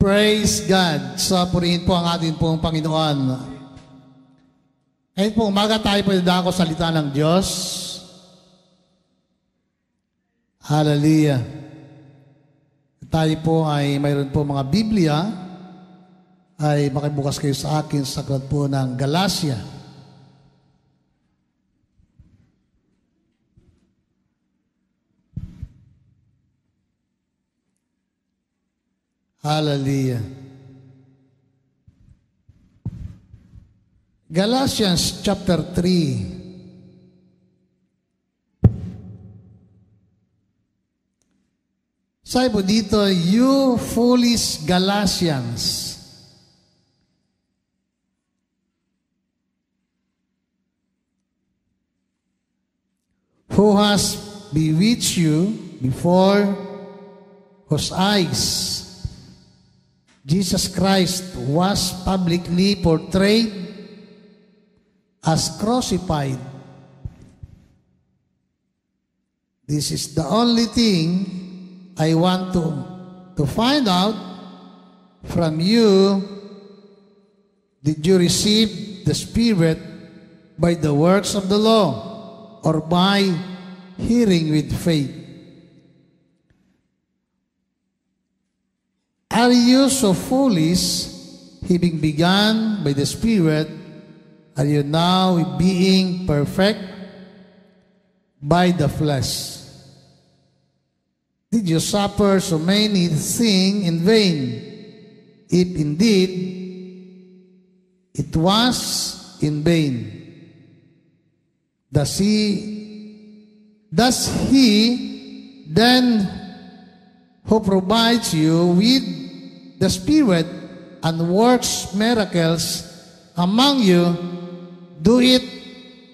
Praise God. So, purihin po ang ating pong Panginoon. Ngayon po, umaga tayo po dadako sa salita ng Diyos. Hallelujah. Tayo po ay mayroon po mga Biblia. Ay makibukas kayo sa akin sa aklat po ng Galatia. Hallelujah. Galatians chapter 3. Sabi po dito, you foolish Galatians, who has bewitched you before whose eyes Jesus Christ was publicly portrayed as crucified. This is the only thing I want to find out from you. Did you receive the Spirit by the works of the law or by hearing with faith? Are you so foolish, having begun by the Spirit, are you now being perfect by the flesh? Did you suffer so many things in vain, if indeed it was in vain? Does he then who provides you with the Spirit and works miracles among you, do it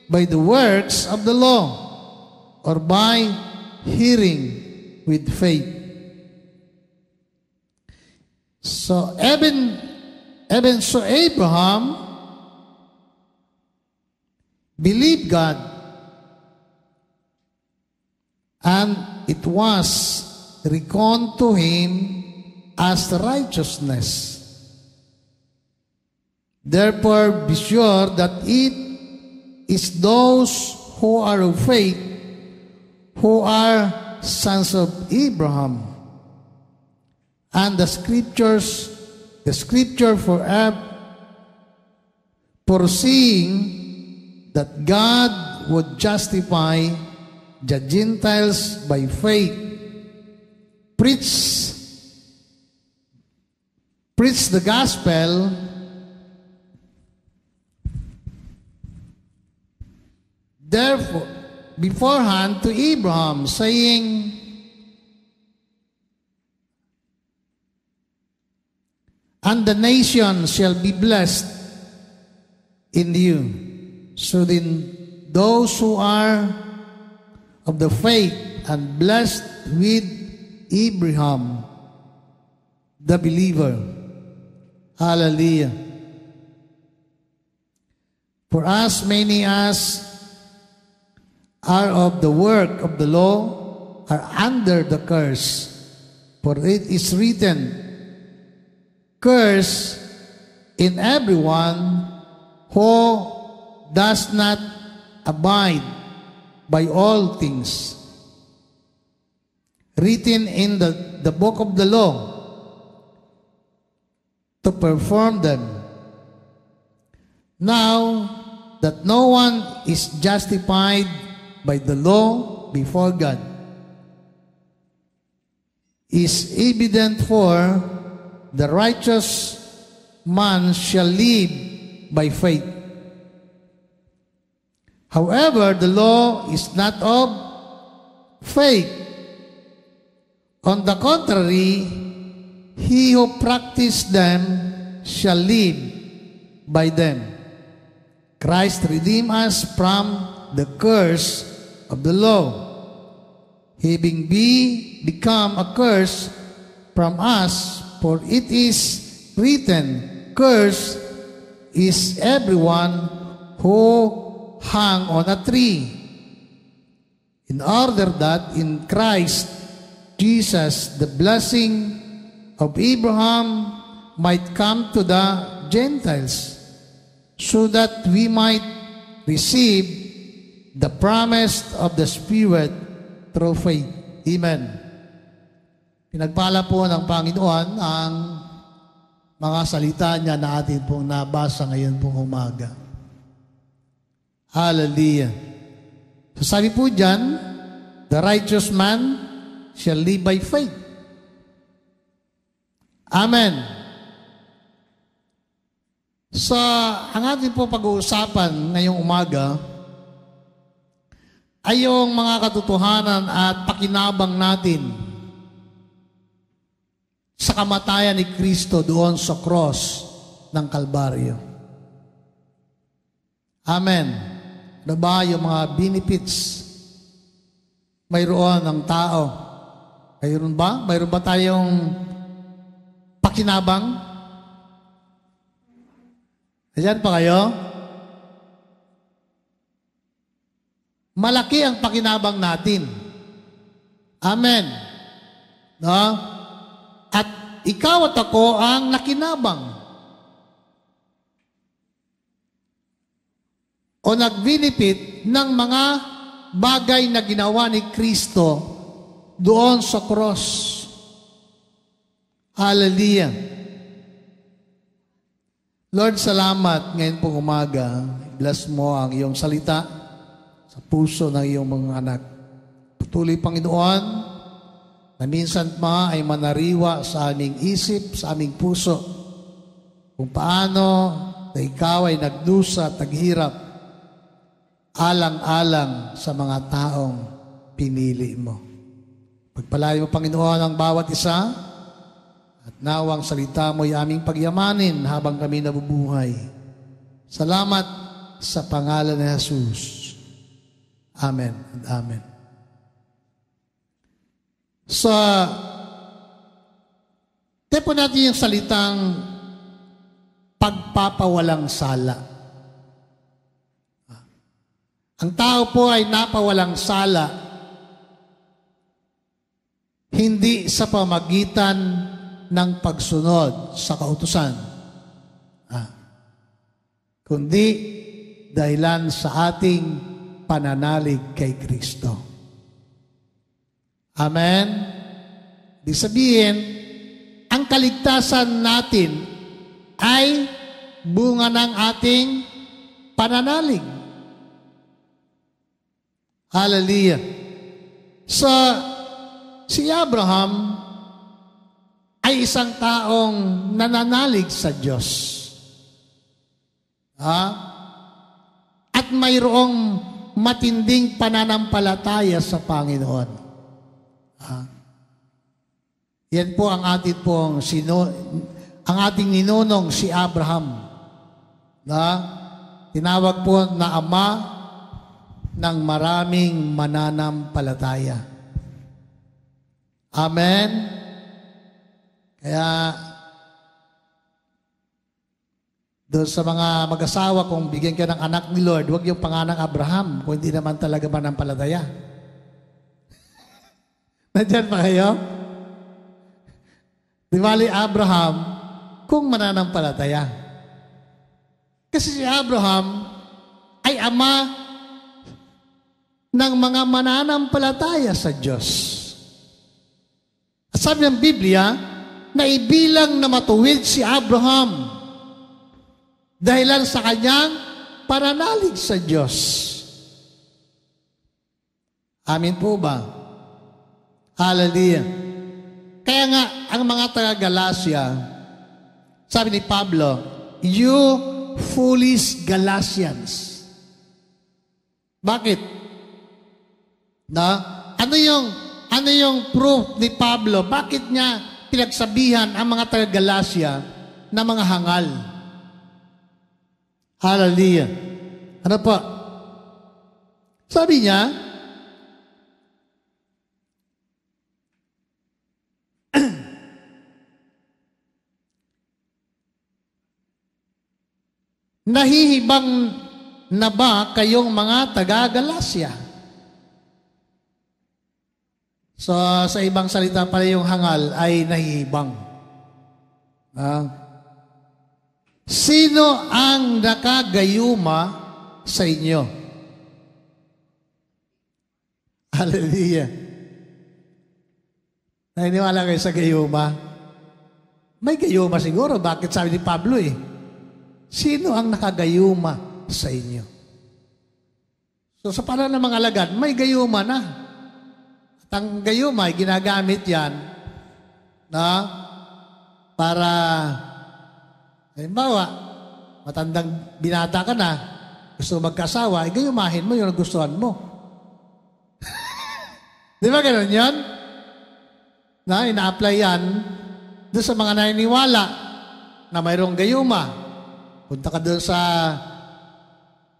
by the works of the law or by hearing with faith? So even so Abraham believed God, and it was reckoned to him as righteousness. Therefore, be sure that it is those who are of faith who are sons of Abraham. And the scripture foreseeing that God would justify the Gentiles by faith, preach the gospel therefore beforehand to Abraham, saying, and the nation shall be blessed in you. So then those who are of the faith and blessed with Abraham, the believer. Hallelujah. For as many as are of the work of the law are under the curse. For it is written, curse in everyone who does not abide by all things written in the book of the law, to perform them. Now that no one is justified by the law before God is evident, for the righteous man shall live by faith. However, the law is not of faith. On the contrary, he who practices them shall live by them. Christ redeemed us from the curse of the law, having become a curse from us, for it is written, cursed is everyone who hung on a tree, in order that in Christ Jesus the blessing of Abraham might come to the Gentiles, so that we might receive the promise of the Spirit through faith. Amen. Pinagpala po ng Panginoon ang mga salita niya na atin pong nabasa ngayon pong umaga. Hallelujah. So sabi po dyan, the righteous man shall live by faith. Amen. Sa ang ating po pag-uusapan ngayong umaga ay yung mga katotohanan at pakinabang natin sa kamatayan ni Kristo doon sa cross ng Kalbaryo. Amen. Ano ba yung mga benefits mayroon ng tao? Mayroon ba? Mayroon ba tayong pakinabang? Ayan pa kayo? Malaki ang pakinabang natin. Amen. No? At ikaw at ako ang nakinabang. O nag-benefit ng mga bagay na ginawa ni Kristo doon sa cross. Hallelujah. Lord, salamat ngayon pong umaga. Bless mo ang iyong salita sa puso ng iyong mga anak. Patuloy, Panginoon, na minsan pa ay manariwa sa aming isip, sa aming puso, kung paano na ikaw ay nagdusa at naghirap alang-alang sa mga taong pinili mo. Pagpalain mo, Panginoon, ang bawat isa, at nawang salita mo ay aming pagyamanin habang kami nabubuhay. Salamat sa pangalan ni Jesus. Amen and amen. Tepo natin yung salitang pagpapawalang sala. Ang tao po ay napawalang sala hindi sa pamagitan ng pagsunod sa kautusan, kundi dahilan sa ating pananalig kay Kristo. Amen? Ibig sabihin, ang kaligtasan natin ay bunga ng ating pananalig. Hallelujah. Si Abraham ay isang taong nananalig sa Diyos. At mayroong matinding pananampalataya sa Panginoon. Yan po ang ating ninunong si Abraham. Tinawag po na ama ng maraming mananampalataya. Amen. Kaya, doon sa mga mag-asawa, kung bigyan ka ng anak ni Lord, huwag yung pangalang Abraham, kung hindi naman talaga manampalataya. Nandiyan pa kayo? Di bali Abraham, kung mananampalataya. Kasi si Abraham ay ama ng mga mananampalataya sa Diyos. At sabi ng Biblia, na ibilang na matuwid si Abraham dahilan sa kanyang pananalig sa Diyos. Amin po ba? Hallelujah. Kaya nga, ang mga taga-Galacia, sabi ni Pablo, you foolish Galatians. Bakit? Ano yung proof ni Pablo? Bakit niya pinagsabihan ang mga taga-Galacia na mga hangal? Hallelujah. Ano po? Sabi niya, nahihibang na ba kayong mga taga-Galacia? So, sa ibang salita pala yung hangal ay nahihibang. Sino ang nakagayuma sa inyo? Hallelujah. Naniniwala kayo sa gayuma? May gayuma siguro. Bakit sabi ni Pablo sino ang nakagayuma sa inyo? So sa panahon ng mga alagad, may gayuma na. At ang gayuma ay ginagamit yan na para, halimbawa, matandang binata ka na, gusto magkasawa, gayumahin mo yung nagustuhan mo. Di ba ganun yan? Na ina-apply yan doon sa mga naniniwala na mayroong gayuma. Punta ka doon sa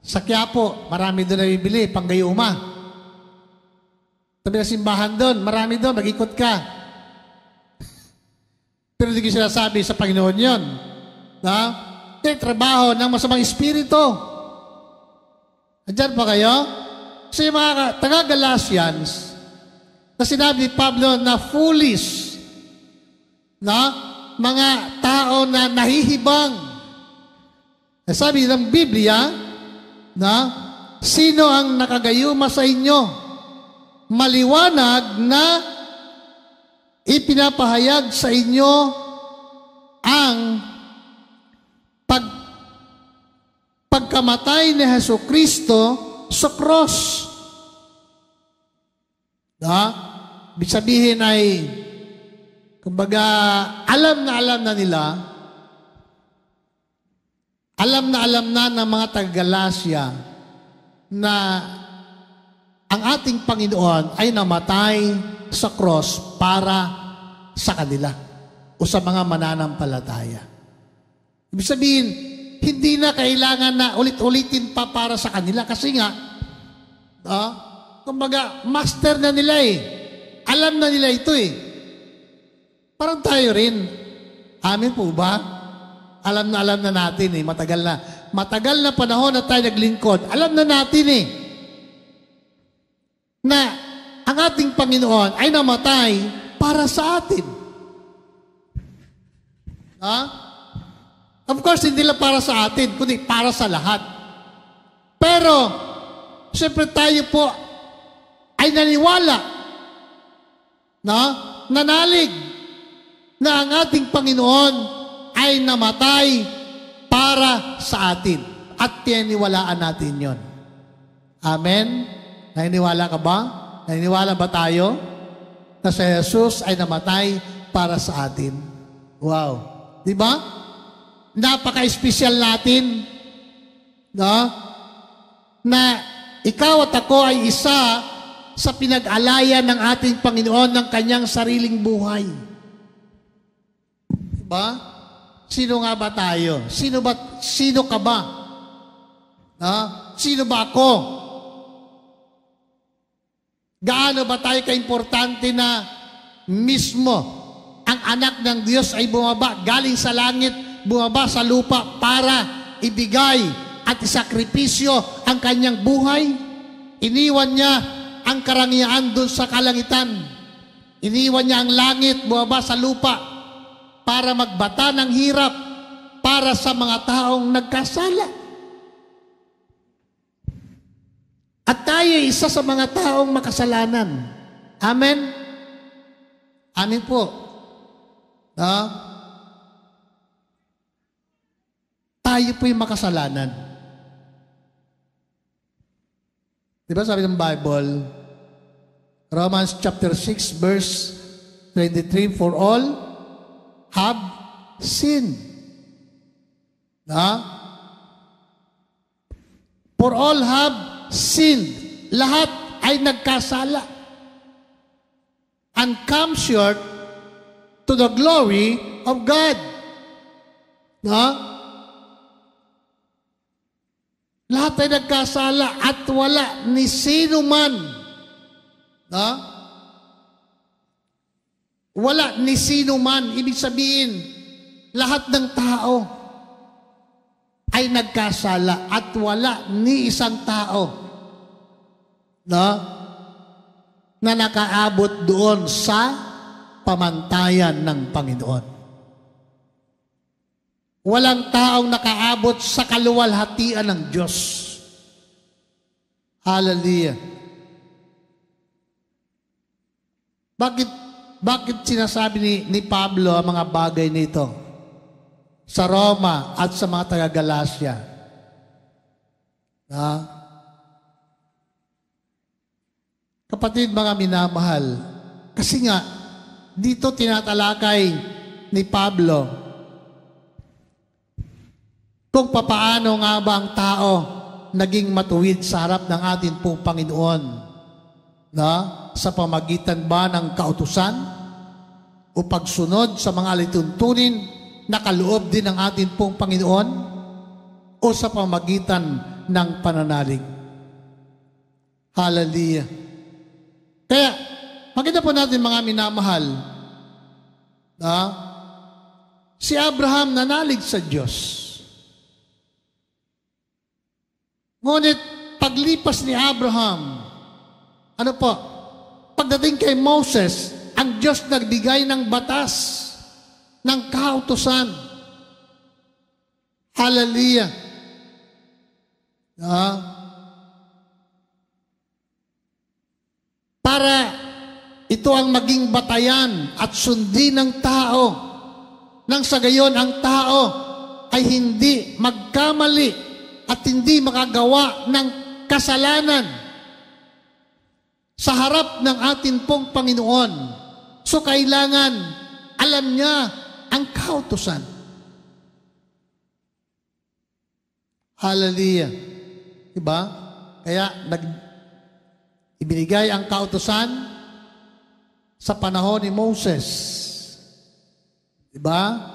Quiapo, marami doon nabibili, pang gayuma. Sabi na simbahan doon, marami doon, mag-ikot ka. Pero hindi ko sinasabi sa Panginoon yun. Trabaho ng masamang espiritu. Andyan pa kayo? So yung mga taga-Galatians, na sinabi ni Pablo na foolish, na mga tao na nahihibang. Sabi ng Biblia, na sino ang nakagayuma sa inyo? Maliwanag na ipinapahayag sa inyo ang pagkamatay ni Jesucristo sa cross. Ibig sabihin ay, kumbaga, alam na nila, alam na ng mga taga-Galacia na ang ating Panginoon ay namatay sa cross para sa kanila o sa mga mananampalataya. Ibig sabihin, hindi na kailangan na ulit-ulitin pa para sa kanila kasi nga, kumbaga, master na nila Alam na nila ito Parang tayo rin. Amin po ba? Alam na natin matagal na. Matagal na panahon na tayo naglingkod. Alam na natin na ang ating Panginoon ay namatay para sa atin. Of course, hindi lang para sa atin, kundi para sa lahat. Pero, siyempre tayo po ay naniwala nanalig na ang ating Panginoon ay namatay para sa atin. At tiniwalaan natin yon. Amen? Naniniwala ka ba? Naniniwala ba tayo na si Jesus ay namatay para sa atin? Wow. Di ba? Napaka-espesyal natin na ikaw at ako ay isa sa pinag-alaya ng ating Panginoon ng kanyang sariling buhay. Diba? Sino nga ba tayo? Sino ka ba? Sino ba ako? Gaano ba tayo kaimportante na mismo ang anak ng Diyos ay bumaba, galing sa langit, bumaba sa lupa para ibigay at isakripisyo ang kanyang buhay? Iniwan niya ang karangyaan doon sa kalangitan. Iniwan niya ang langit, bumaba sa lupa para magbata ng hirap para sa mga taong nagkasala. At tayo isa sa mga taong makasalanan. Amen? Amen po. Tayo po yung makasalanan. Diba sabi ng Bible, Romans chapter 6 verse 23, for all have sinned. For all have sinned. Lahat ay nagkasala. And come short to the glory of God. Lahat ay nagkasala at wala ni sino man. Wala ni sino man. Ibig sabihin, lahat ng tao ay nagkasala at wala ni isang tao na nakaabot doon sa pamantayan ng Panginoon. Walang taong nakaabot sa kaluwalhatian ng Diyos. Hallelujah. Bakit sinasabi ni Pablo ang mga bagay nito sa Roma at sa mga taga-Galacia? Kapatid, mga minamahal, kasi nga, dito tinatalakay ni Pablo kung papaano nga ba ang tao naging matuwid sa harap ng ating pong Panginoon, sa pamagitan ba ng kautusan o pagsunod sa mga alituntunin na kaloob din ng ating pong Panginoon o sa pamagitan ng pananalig. Hallelujah. Kaya, makita po natin mga minamahal, si Abraham nanalig sa Diyos. Ngunit, paglipas ni Abraham, pagdating kay Moses, ang Diyos nagbigay ng batas, ng kautusan. Hallelujah. Para ito ang maging batayan at sundin ng tao, nang sa gayon ang tao ay hindi magkamali at hindi makagawa ng kasalanan sa harap ng ating pong Panginoon. So kailangan alam niya ang kautusan. Hallelujah. Diba? Kaya ibinigay ang kautusan sa panahon ni Moses. Diba?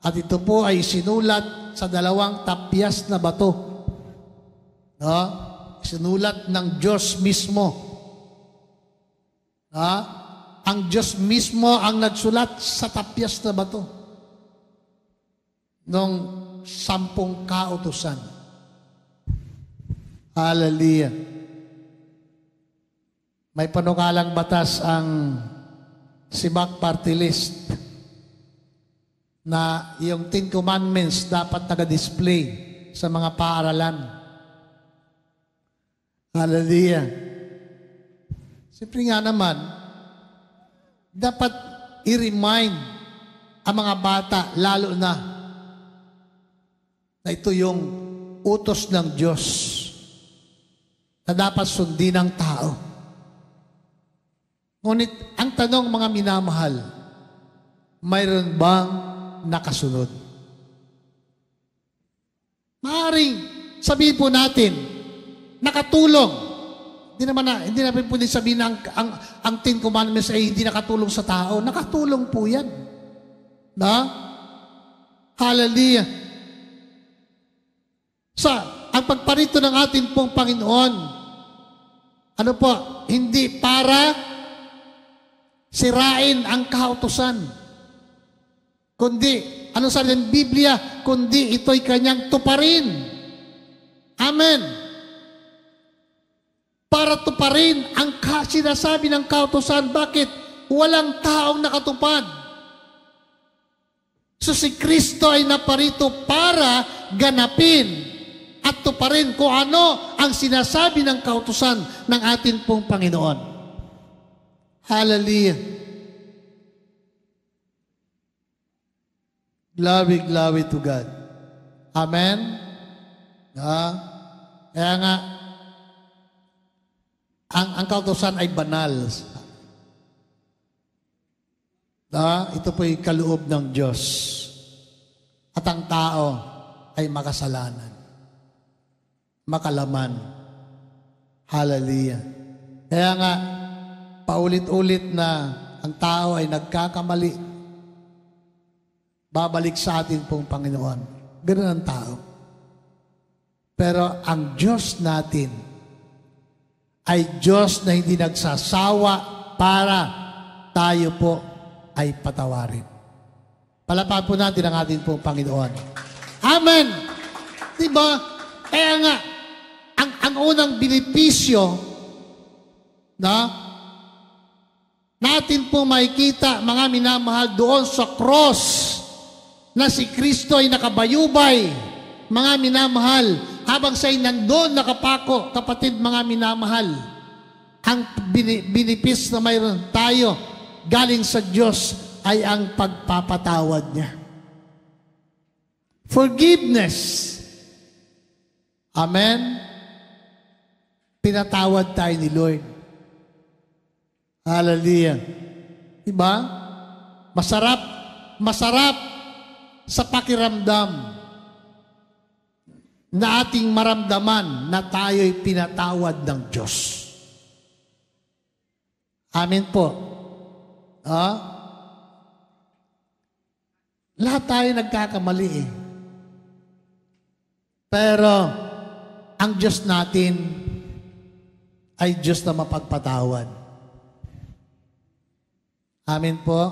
At ito po ay sinulat sa 2 tapyas na bato. Sinulat ng Diyos mismo. Ang Diyos mismo ang nagsulat sa tapyas na bato ng 10 kautusan. Hallelujah. May panukalang batas ang Sibak Party List na yung 10 Commandments dapat naka-display sa mga paaralan. Hallelujah. Siyempre nga naman, dapat i-remind ang mga bata, lalo na ito yung utos ng Diyos na dapat sundin ng tao. Ngunit, ang tanong mga minamahal, mayroon bang nakasunod? Maaaring sabihin po natin, nakatulong. Hindi naman pwede sabihin na ang 10 Commandments ay hindi nakatulong sa tao. Nakatulong po yan. Hallelujah. Ang pagparito ng ating pong Panginoon, hindi para sirain ang kautusan. Kundi, sabi ng Biblia, kundi ito'y kanyang tuparin. Amen. Para tuparin ang sinasabi ng kautusan. Bakit? Walang taong nakatupad. So si Kristo ay naparito para ganapin at tuparin kung ano ang sinasabi ng kautusan ng ating pong Panginoon. Hallelujah. Glory to God. Amen? Kaya nga, ang kautusan ay banal. Ito po'y kaloob ng Diyos. At ang tao ay makasalanan. Makalaman. Hallelujah. Kaya nga, paulit-ulit na ang tao ay nagkakamali. Babalik sa atin pong Panginoon. Ganun ang tao. Pero ang Diyos natin ay Diyos na hindi nagsasawa para tayo po ay patawarin. Palapakan po natin ang ating pong Panginoon. Amen! Diba? Kaya nga, ang unang benepisyo natin po makikita, mga minamahal, doon sa cross na si Kristo ay nakabayubay, mga minamahal, habang siya'y nandoon nakapako, kapatid, mga minamahal, ang binipis na mayroon tayo galing sa Diyos ay ang pagpapatawad niya. Forgiveness. Amen? Pinatawad tayo ni Lord. Hallelujah. Diba? Masarap sa pakiramdam na ating maramdaman na tayo'y pinatawad ng Diyos. Amen po. Lahat tayo nagkakamali eh. Pero ang Diyos natin ay Diyos na mapagpatawad. Amen po.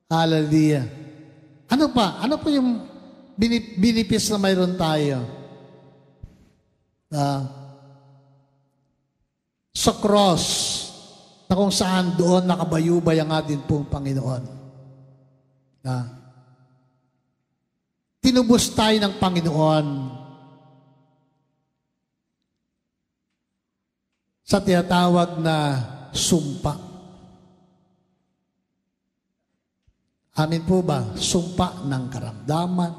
Hallelujah. Ano pa? Ano po yung binipis na mayroon tayo? Sa cross, na kung saan doon nakabayubay ang ating pong Panginoon. Tinubos tayo ng Panginoon sa tinatawag na sumpa. Amin po ba? Sumpa ng karamdaman,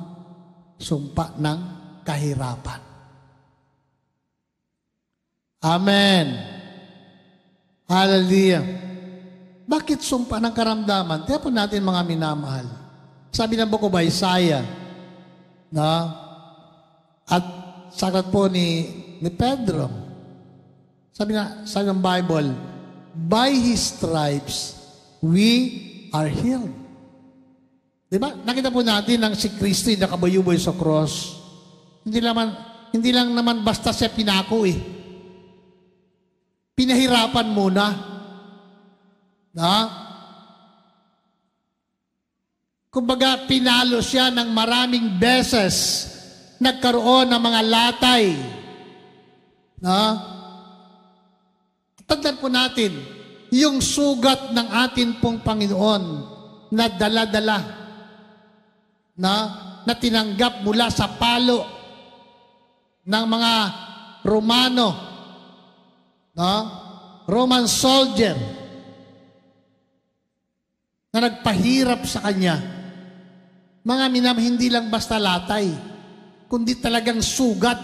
sumpa ng kahirapan. Amen. Hallelujah. Bakit sumpa ng karamdaman? Kaya po natin mga minamahal. Sabi ng Book of Isaiah, at sakat po ni Pedro, sabi ng Bible, by His stripes, we are healed. Diba? Nakita po natin ang si Kristo na nakabayubay sa cross. Hindi lang naman basta siya pinako eh. Pinahirapan muna. Kumbaga, pinalo siya ng maraming beses. Nagkaroon ng mga latay. Tandaan po natin, yung sugat ng atin pong Panginoon na dala-dala, na tinanggap mula sa palo ng mga Romano, Roman soldier, na nagpahirap sa kanya. Mga minam, hindi lang basta latay, kundi talagang sugat,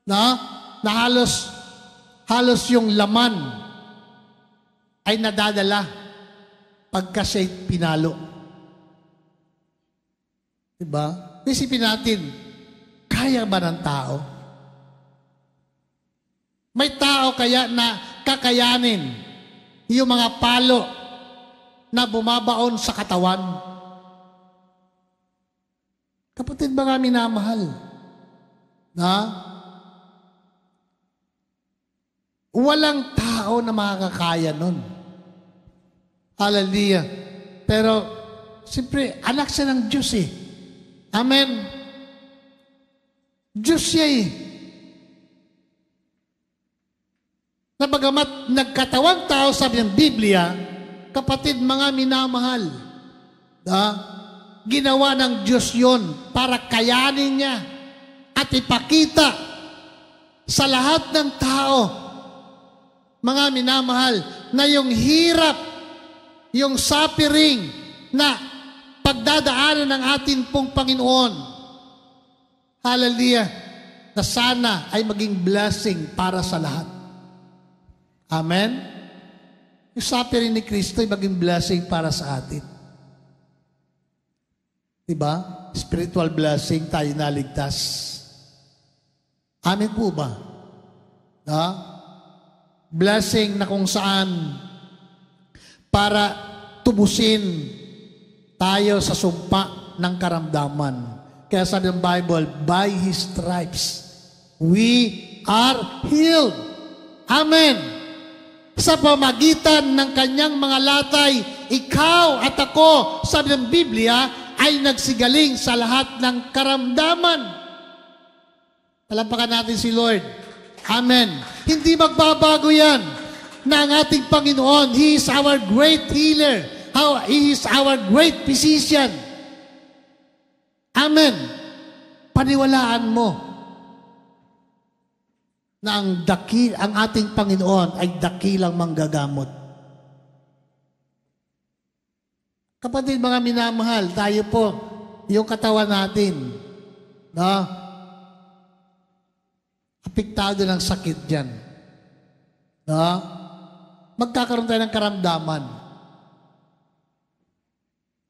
na halos yung laman ay nadadala pagka siya'y pinalo. Diba? Isipin natin, kaya ba ng tao? May tao kaya na kakayanin yung mga palo na bumabaon sa katawan? Kapatid ba nga minamahal? Walang tao na makakakaya nun. Hallelujah. Pero, siyempre, anak siya ng Diyos eh. Amen. Diyos siya eh. Na bagamat nagkatawang tao, sabi ng Biblia, kapatid, mga minamahal, ginawa ng Diyos yon para kayanin niya at ipakita sa lahat ng tao, mga minamahal, na yung hirap, yung suffering na pagdadaanan ng atin pong Panginoon, hallelujah, na sana ay maging blessing para sa lahat. Amen? Yung suffering ni Kristo ay maging blessing para sa atin. Diba? Spiritual blessing, tayo naligtas. Amen po ba? Blessing na kung saan para tubusin tayo sa sumpa ng karamdaman. Kaya sabi ng Bible, by His stripes, we are healed. Amen. Sa pamagitan ng kanyang mga latay, ikaw at ako, sabi ng Biblia, ay nagsigaling sa lahat ng karamdaman. Palampakan natin si Lord. Amen. Hindi magbabago yan na ang ating Panginoon, He is our great healer. how He is our great physician. Amen. Paniwalaan mo na ang ating Panginoon ay dakilang manggagamot. Kapatid, mga minamahal, tayo po, yung katawan natin, no? Apektado ng sakit dyan. No? Magkakaroon tayo ng karamdaman.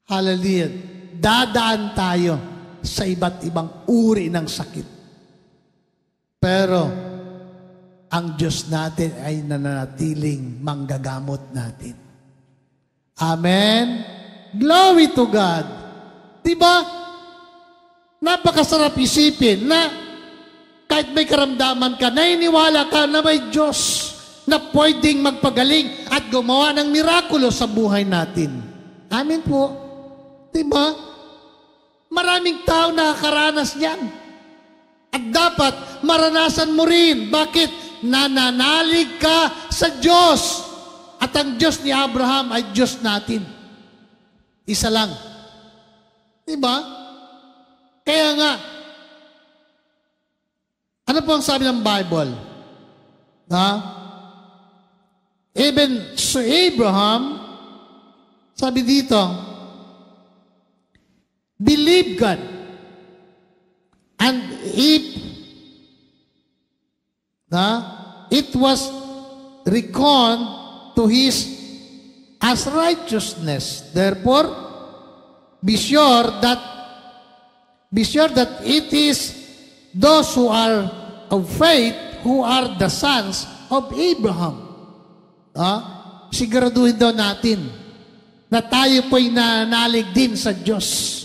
Hallelujah. Dadaan tayo sa iba't ibang uri ng sakit. Pero, ang Diyos natin ay nananatiling manggagamot natin. Amen? Glory to God. Diba? Napakasarap isipin na kahit may karamdaman ka, naniniwala ka na may Diyos na pwedeng magpagaling at gumawa ng mirakulo sa buhay natin. Amen po. Diba? Maraming tao nakakaranas yan. At dapat maranasan mo rin. Bakit? Nananalig ka sa Diyos. At ang Diyos ni Abraham ay Diyos natin. Isa lang. Diba? Kaya nga, ano po ang sabi ng Bible? Even so Abraham, sabi dito, believe God. And if it was reckoned to his as righteousness. Therefore, be sure that it is those who are of faith who are the sons of Abraham. Siguraduhin daw natin na tayo po'y nananalig din sa Diyos.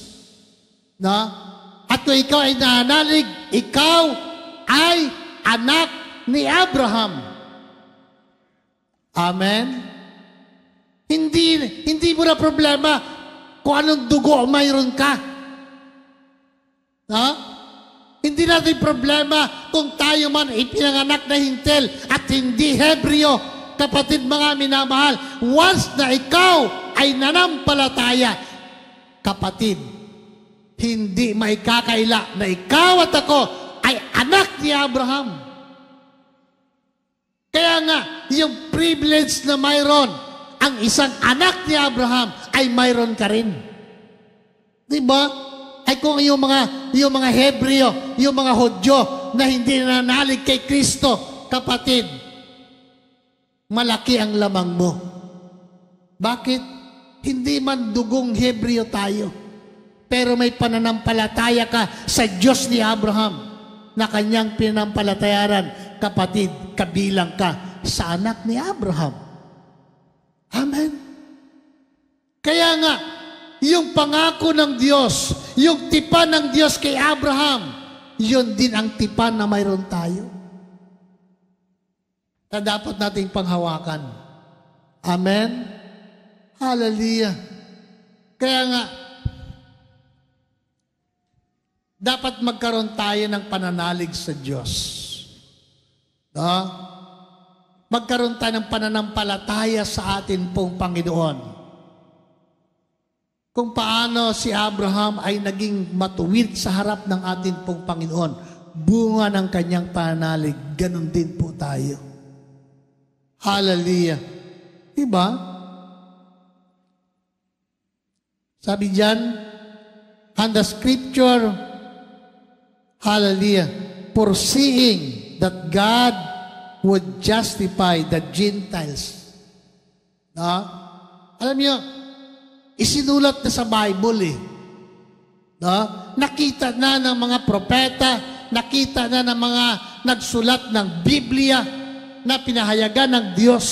At kung ikaw ay nananalig, ikaw ay anak ni Abraham. Amen? Hindi mo na problema kung anong dugo mayroon ka. Hindi natin problema kung tayo man ipinanganak na hintil at hindi Hebreo. Kapatid, mga minamahal, once na ikaw ay nanampalataya, kapatid, hindi maikakaila na ikaw at ako ay anak ni Abraham. Kaya nga, yung privilege na mayroon ang isang anak ni Abraham ay mayroon ka rin. Diba? Ay kung yung mga Hebreo, yung mga Hudyo na hindi nananalig kay Kristo, kapatid, malaki ang lamang mo. Bakit? Hindi man dugong Hebreo tayo, pero may pananampalataya ka sa Diyos ni Abraham na kanyang pinanampalatayaran, kapatid, kabilang ka sa anak ni Abraham. Amen? Kaya nga, yung pangako ng Diyos, yung tipan ng Diyos kay Abraham, yun din ang tipan na mayroon tayo. Na dapat nating panghawakan. Amen? Hallelujah. Kaya nga, dapat magkaroon tayo ng pananalig sa Diyos. Magkaroon tayo ng pananampalataya sa atin pong Panginoon. Kung paano si Abraham ay naging matuwid sa harap ng atin pong Panginoon, bunga ng kanyang pananalig, ganun din po tayo. Hallelujah. Diba? Sabi diyan, and the scripture, hallelujah, foreseeing that God would justify the Gentiles. Alam niyo, isinulat na sa Bible Nakita na ng mga propeta, nakita na ng mga nagsulat ng Biblia na pinahayagan ng Diyos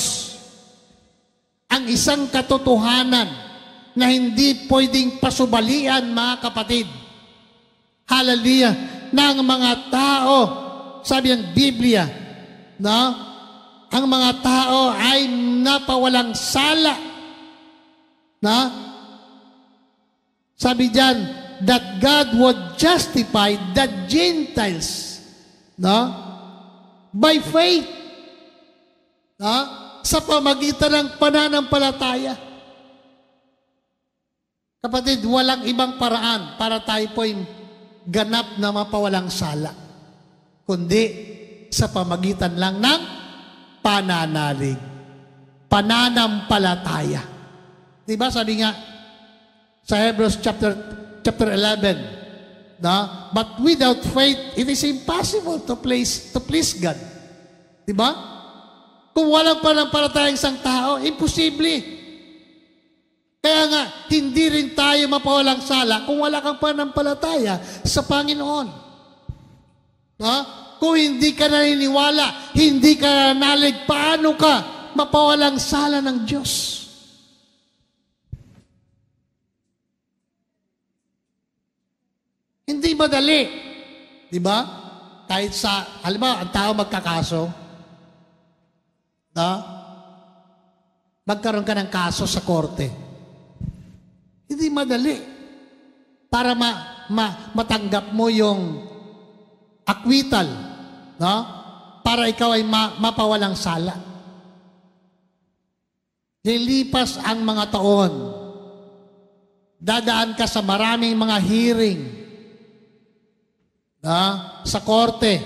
ang isang katotohanan na hindi pwedeng pasubalian, mga kapatid. Hallelujah. Ng mga tao, sabi ng Biblia, ang mga tao ay napawalang sala. Sabi diyan, that God would justify the Gentiles by faith. Sa pamagitan ng pananampalataya. Kapatid, walang ibang paraan para tayo po'y ganap na mapawalang sala, kundi sa pamagitan lang ng pananalig, pananampalataya. Diba sabi nga sa Hebrews chapter 11, na, but without faith, it is impossible to please God. Diba? Kung walang pananampalataya isang tao, imposible. Kaya nga, hindi rin tayo mapawalang sala kung wala kang pananampalataya sa Panginoon. Ha? Kung hindi ka naniniwala, hindi ka nanalig, paano ka mapawalang sala ng Diyos? Hindi madali. Di ba? Kahit sa, halimbawa, ang tao magkakaso, magkaroon ka ng kaso sa korte. Hindi madali para matanggap mo yung acquittal, no? Para ikaw ay mapawalang sala. Lilipas ang mga taon. Dadaan ka sa maraming mga hearing sa korte.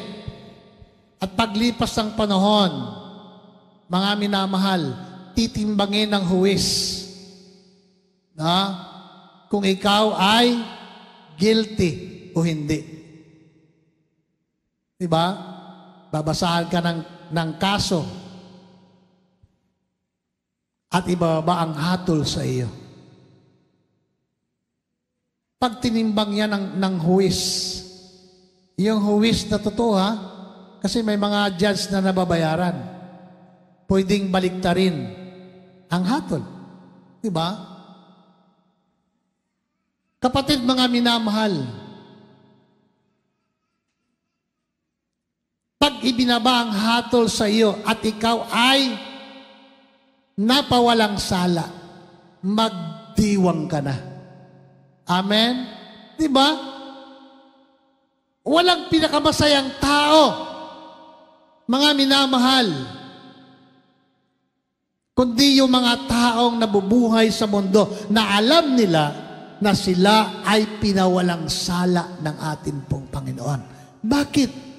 At paglipas ng panahon, mga minamahal, titimbangin ng huwis kung ikaw ay guilty o hindi. Diba? Babasahan ka ng kaso at ibababa ang hatol sa iyo. Pag tinimbang yan ng huwis, yung huwis na totoo kasi may mga judge na nababayaran, pwedeng baliktarin ang hatol. Diba? Kapatid, mga minamahal, pag ibinaba ang hatol sa iyo at ikaw ay napawalang sala, magdiwang ka na. Amen? Diba? Walang pinakamasayang tao, mga minamahal, kundi yung mga taong nabubuhay sa mundo na alam nila na sila ay pinawalang sala ng ating pong Panginoon. Bakit?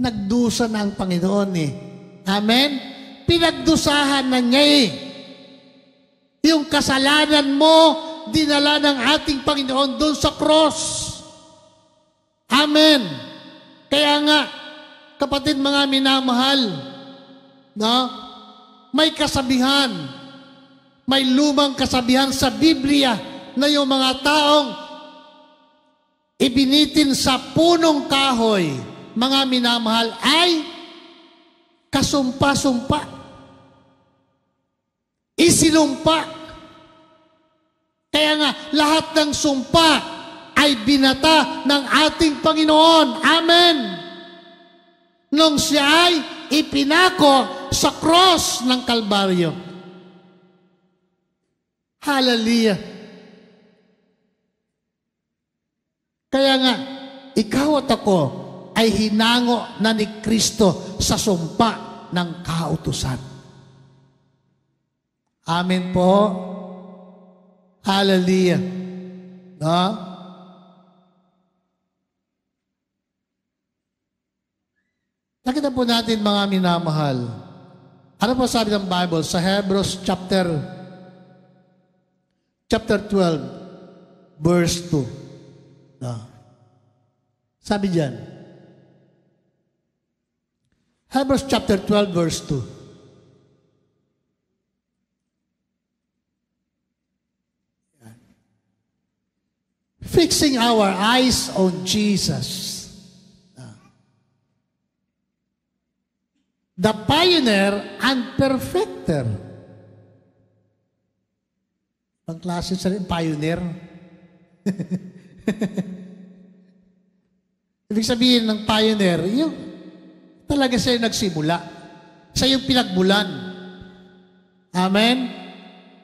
Nagdusa na ang Panginoon Amen? Pinagdusahan na niya Yung kasalanan mo, dinala ng ating Panginoon doon sa cross. Amen? Kaya nga, kapatid, mga minamahal, may kasabihan, may lumang kasabihan sa Biblia, na yung mga taong ibinitin sa punong kahoy, mga minamahal, ay kasumpa-sumpa. Isinumpa. Kaya nga, lahat ng sumpa ay binata ng ating Panginoon. Amen. Nung siya ay ipinako sa cross ng Kalbaryo. Hallelujah. Kaya nga, ikaw at ako ay hinango na ni Kristo sa sumpa ng kautusan. Amen po. Hallelujah. Nakita po natin, mga minamahal, ano po sabi ng Bible sa Hebrews chapter 12, verse 2. Sabi diyan, Hebrews chapter 12, verse 2. Fixing our eyes on Jesus, the pioneer and perfecter. Ang klase sa rin, pioneer. Ibig sabihin ng pioneer, yung talaga siya yung nagsimula. Siya yung pinagmulan. Amen?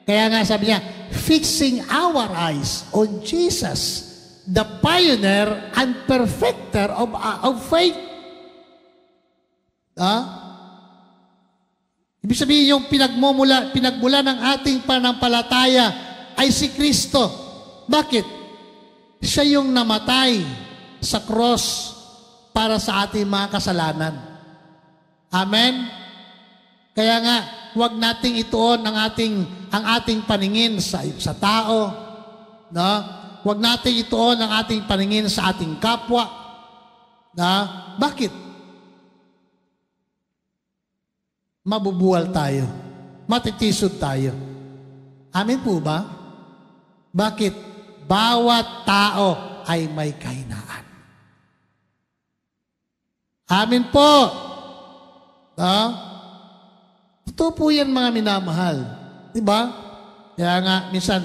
Kaya nga sabi niya, fixing our eyes on Jesus, the pioneer and perfecter of faith. Ibig sabihin yung pinagmula ng ating pananampalataya ay si Kristo. Bakit? Siya yung namatay sa cross para sa ating mga kasalanan. Amen? Kaya nga, huwag nating ituon ang ating paningin sa tao. No? Huwag nating ituon ang ating paningin sa ating kapwa. Bakit? Mabubuwal tayo. Matitisod tayo. Amen po ba? Bakit? Bawat tao ay may kahinaan. Amen po. Totoo po yan, mga minamahal. Diba? Kaya nga, minsan,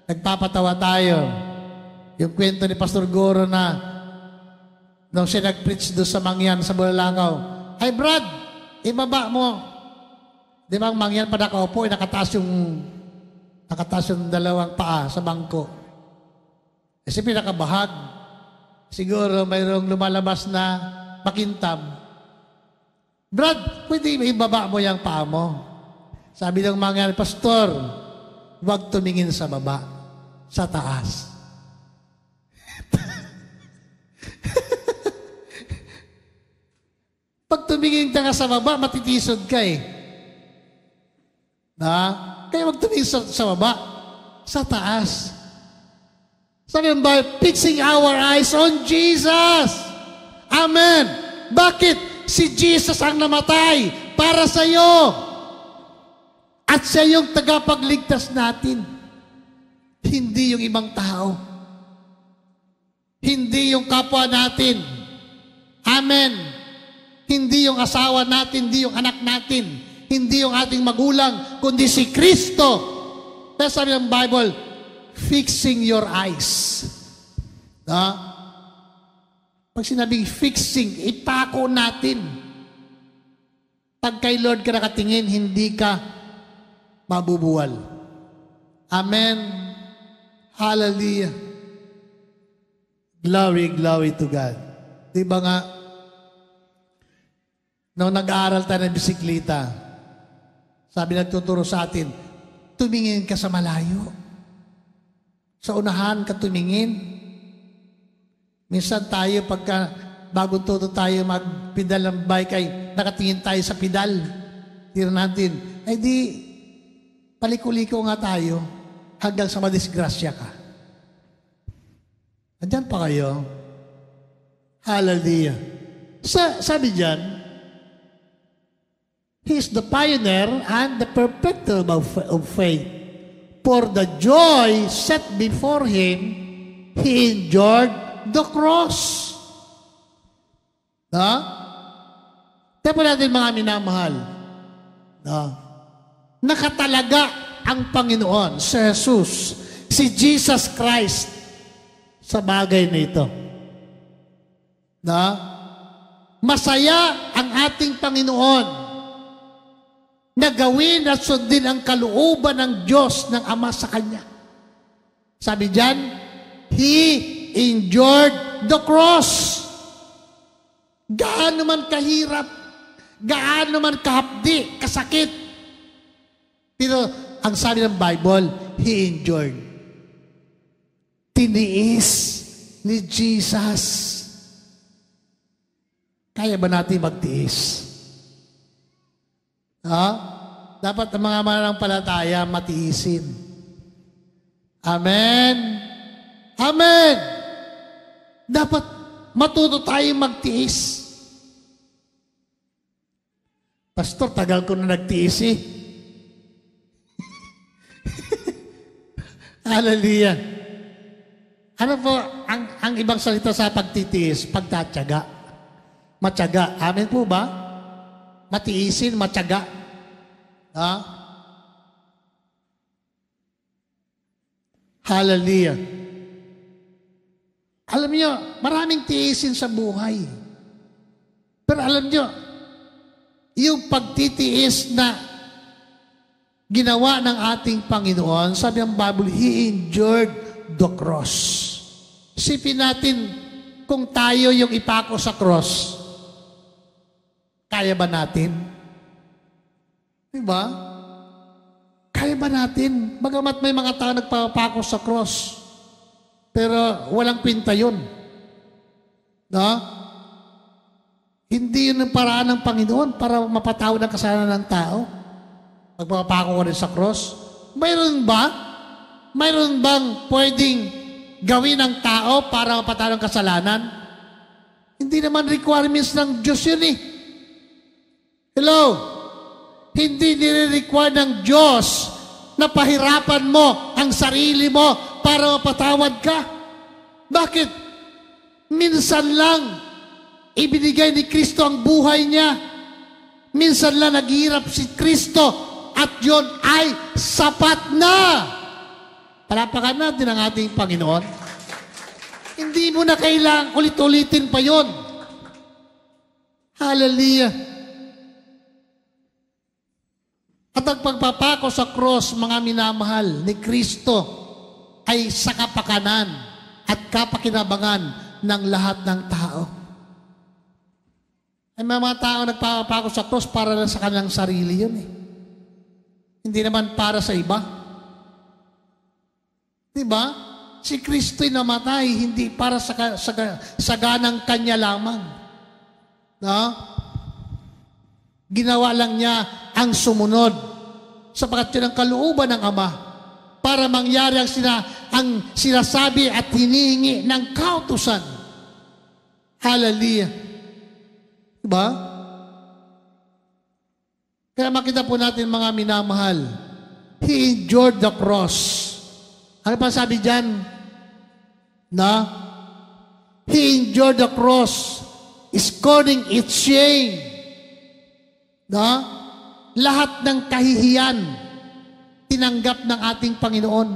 nagpapatawa tayo. Yung kwento ni Pastor Goro na nung siya nag-preach doon sa Mangyan, sa Bulalakaw, "Ay Brad, ibaba mo." Di ba ang Mangyan pa nakaupo, nakataas yung dalawang paa sa bangko. Kasi pinakabahag. Siguro mayroong lumalabas na makintab. "Brad, pwede ibaba mo yung paa mo." Sabi ng Mangyan, "Pastor, huwag tumingin sa baba, sa taas." Pag tumingin ka sa baba, matitisod ka eh. Kaya huwag tumingin sa baba, sa taas. Sabi ng Bible, fixing our eyes on Jesus. Amen. Bakit? Si Jesus ang namatay para sa iyo. At siya yung tagapagligtas natin. Hindi yung ibang tao. Hindi yung kapwa natin. Amen. Hindi yung asawa natin, hindi yung anak natin, hindi yung ating magulang, kundi si Kristo. Kaya sabi ng Bible, fixing your eyes. Pag sinabing fixing, ipako natin. Pag kay Lord ka nakatingin, hindi ka mabubuwal. Amen. Hallelujah. Glory, glory to God. Diba nga, nung nag-aaral tayo ng bisikleta, sabi nagtuturo sa atin, tumingin ka sa malayo. Sa unahan ka tumingin. Minsan tayo, bago tuto tayo magpedal ng bike, ay nakatingin tayo sa pedal. Tira natin. Ay di, paliko-liko nga tayo hanggang sa madisgrasya ka. Andyan pa kayo. Hallelujah. Sabi dyan, He is the pioneer and the perfecter of faith. For the joy set before Him, He endured the cross. Tayo natin, mga minamahal. Nakatalaga ang Panginoon, si Jesus, si Jesus Christ, sa bagay na ito. Masaya ang ating Panginoon na gawin at sundin ang kalooban ng Diyos ng Ama sa Kanya. Sabi diyan, He endured the cross. Gaano man kahirap, gaano man kahapdi, kasakit. Pero ang sabi ng Bible, He endured. Tiniis ni Jesus. Kaya ba natin magtiis? Dapat ang mga mananampalataya matiisin. Amen. Amen. Dapat matuto tayong magtiis. Pastor, tagal ko na nagtiis eh. Hallelujah. Ano po ang ibang salita sa pagtitiis? Pagtatyaga. Matyaga. Amen po ba? Matiisin, matyaga. Hallelujah. Alam niyo, maraming tiisin sa buhay. Pero alam niyo, yung pagtitiis na ginawa ng ating Panginoon, sabi ang Bible, He endured the cross. Isipin natin, kung tayo yung ipako sa cross, kaya ba natin? Diba? Kaya ba natin? Bagamat may mga tao nagpapako sa cross, Pero walang kwenta yun. No? Hindi yun ang paraan ng Panginoon para mapatawad ang kasalanan ng tao. Magpapako ka rin sa cross. Mayroon ba? Mayroon bang pwedeng gawin ng tao para mapatawad ang kasalanan? Hindi naman requirements ng Diyos yun eh. Hello? Hindi nire-require ng Diyos na pahirapan mo ang sarili mo para mapatawad ka. Bakit? Minsan lang ibinigay ni Kristo ang buhay niya. Minsan lang naghihirap si Kristo at yun ay sapat na. Palapakan natin ang ating Panginoon. Hindi mo na kailangang ulit-ulitin pa yun. Hallelujah. At ang pagpapako sa cross, mga minamahal, ni Kristo ay sa kapakanan at kapakinabangan ng lahat ng tao. Ay mga tao nagpapako sa cross para lang sa kanilang sarili yun eh. Hindi naman para sa iba. Diba? Si Kristo'y namatay, hindi para sa ganang kanya lamang. No? Ginawa lang niya ang sumunod sapagkat yun ang kalooban ng Ama para mangyari ang sinasabi at hinihingi ng kautusan. Hallelujah. Diba? Kaya makita po natin mga minamahal, He endured the cross. Ano pa sabi dyan? Na? He endured the cross, scorning its shame. Na? Lahat ng kahihiyan, tinanggap ng ating Panginoon.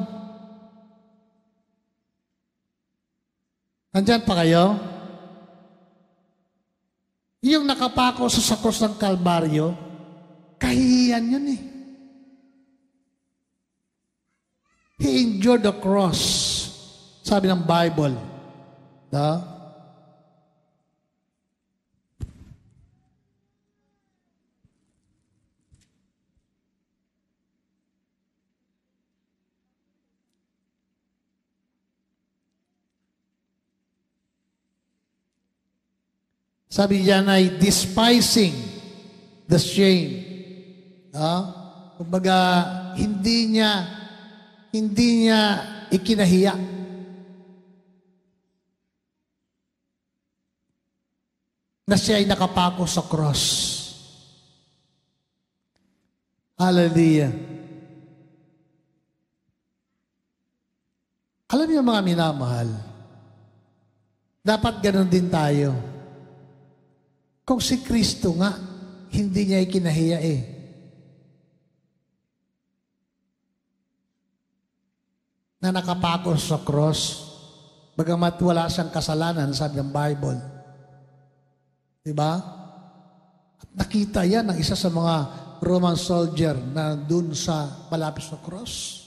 Nandyan pa kayo? Yung nakapako sa cross ng Kalbaryo, kahihiyan yun eh. He endured the cross. Sabi ng Bible. Da? Sabi diyan ay despising the shame. Kumbaga, hindi niya ikinahiya. Na siya ay nakapako sa cross. Hallelujah. Alam niyo mga minamahal, dapat ganun din tayo. Kung si Kristo nga, hindi niya ikinahiya eh. Na nakapako sa cross, bagamat wala siyang kasalanan, sabi ng Bible. Diba? At nakita yan ng isa sa mga Roman soldier na dun sa malapit sa cross.